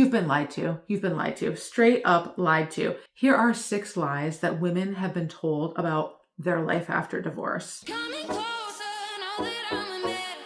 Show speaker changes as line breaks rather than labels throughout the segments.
You've been lied to. You've been lied to. Straight up lied to. Here are 6 lies that women have been told about their life after divorce.
Coming closer, know that I'm a mess.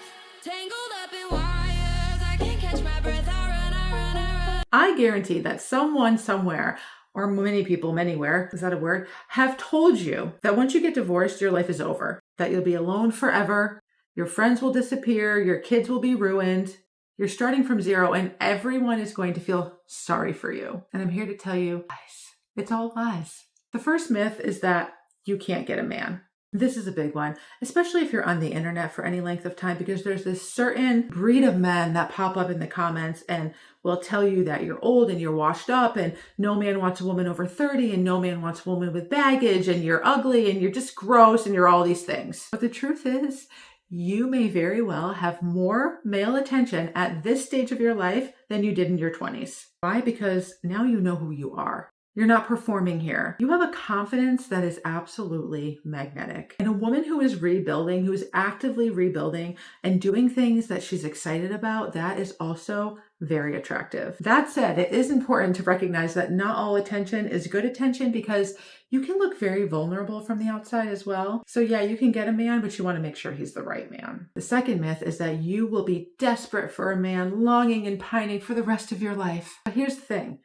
Tangled up in wires, I can't catch my breath. I run.
I guarantee that someone somewhere, or many people anywhere, is that a word, have told you that once you get divorced, your life is over, that you'll be alone forever, your friends will disappear, your kids will be ruined, you're starting from zero, and everyone is going to feel sorry for you. And I'm here to tell you, lies. It's all lies. The first myth is that you can't get a man. This is a big one, especially if you're on the internet for any length of time, because there's this certain breed of men that pop up in the comments and will tell you that you're old and you're washed up and no man wants a woman over 30 and no man wants a woman with baggage and you're ugly and you're just gross and you're all these things. But the truth is, you may very well have more male attention at this stage of your life than you did in your 20s. Why? Because now you know who you are. You're not performing here. You have a confidence that is absolutely magnetic. And a woman who is rebuilding, who is actively rebuilding and doing things that she's excited about, that is also very attractive. That said, it is important to recognize that not all attention is good attention, because you can look very vulnerable from the outside as well. So yeah, you can get a man, but you want to make sure he's the right man. The second myth is that you will be desperate for a man, longing and pining for the rest of your life. But here's the thing.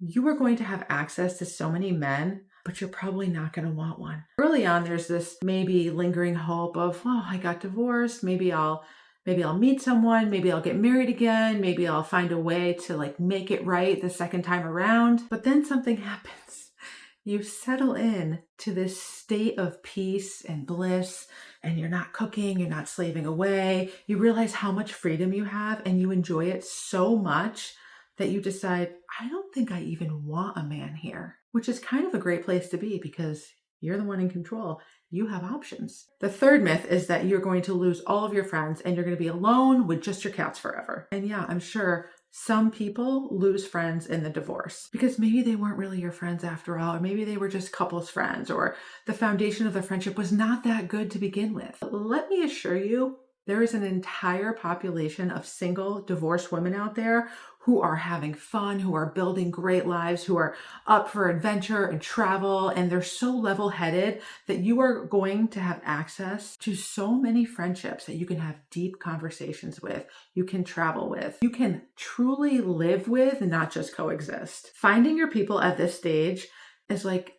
You are going to have access to so many men, but you're probably not going to want one. Early on, there's this maybe lingering hope of, oh, I got divorced. Maybe I'll meet someone. Maybe I'll get married again. Maybe I'll find a way to make it right the second time around. But then something happens. You settle in to this state of peace and bliss, and you're not cooking, you're not slaving away. You realize how much freedom you have, and you enjoy it so much that you decide, I don't think I even want a man here, which is kind of a great place to be because you're the one in control. You have options. The third myth is that you're going to lose all of your friends and you're going to be alone with just your cats forever. And yeah, I'm sure some people lose friends in the divorce because maybe they weren't really your friends after all, or maybe they were just couples friends, or the foundation of the friendship was not that good to begin with. But let me assure you, there is an entire population of single divorced women out there who are having fun, who are building great lives, who are up for adventure and travel, and they're so level-headed that you are going to have access to so many friendships that you can have deep conversations with, you can travel with, you can truly live with, and not just coexist. Finding your people at this stage is like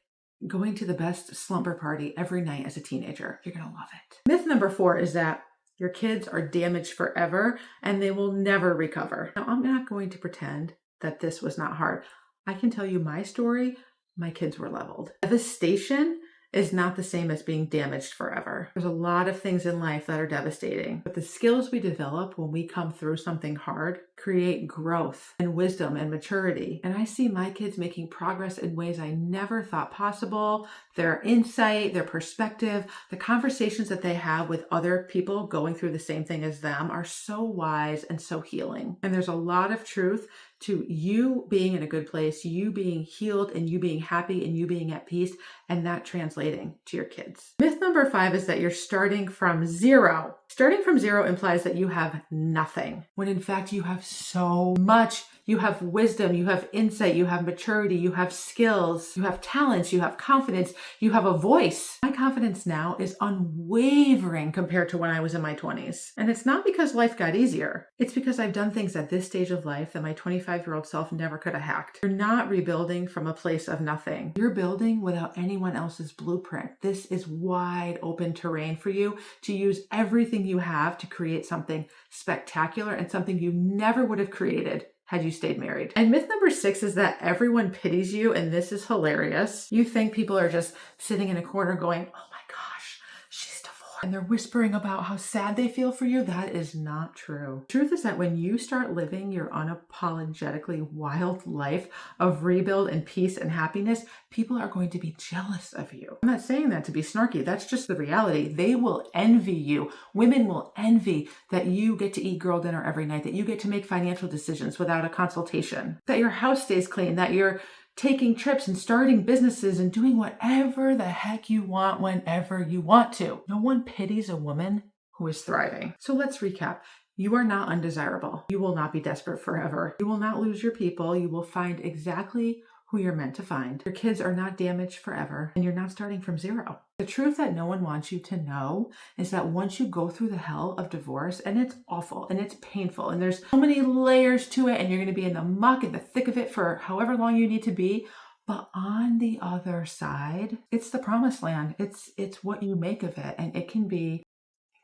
going to the best slumber party every night as a teenager. You're gonna love it. Myth number 4 is that your kids are damaged forever and they will never recover. Now, I'm not going to pretend that this was not hard. I can tell you my story. My kids were leveled. Devastation is not the same as being damaged forever. There's a lot of things in life that are devastating, but the skills we develop when we come through something hard create growth and wisdom and maturity. And I see my kids making progress in ways I never thought possible. Their insight, their perspective, the conversations that they have with other people going through the same thing as them are so wise and so healing. And there's a lot of truth to you being in a good place, you being healed, and you being happy, and you being at peace, and that translating to your kids. Myth number 5 is that you're starting from zero. Starting from zero implies that you have nothing, when in fact you have so much. You have wisdom, you have insight, you have maturity, you have skills, you have talents, you have confidence, you have a voice. My confidence now is unwavering compared to when I was in my 20s. And it's not because life got easier. It's because I've done things at this stage of life that my 25-year-old self never could have hacked. You're not rebuilding from a place of nothing. You're building without anyone else's blueprint. This is wide open terrain for you to use everything you have to create something spectacular and something you never would have created had you stayed married. And myth number 6 is that everyone pities you, and this is hilarious. You think people are just sitting in a corner going, oh my gosh, she's divorced, and they're whispering about how sad they feel for you. That is not true. Truth is that when you start living your unapologetically wild life of rebuild and peace and happiness, people are going to be jealous of you. I'm not saying that to be snarky. That's just the reality. They will envy you. Women will envy that you get to eat girl dinner every night, that you get to make financial decisions without a consultation, that your house stays clean, that you're taking trips and starting businesses and doing whatever the heck you want whenever you want to. No one pities a woman who is thriving. So let's recap. You are not undesirable. You will not be desperate forever. You will not lose your people. You will find exactly who you're meant to find. Your kids are not damaged forever, and you're not starting from zero. The truth that no one wants you to know is that once you go through the hell of divorce, and it's awful and it's painful, and there's so many layers to it, and you're going to be in the muck, in the thick of it for however long you need to be. But on the other side, it's the promised land. It's what you make of it, and it can be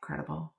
incredible.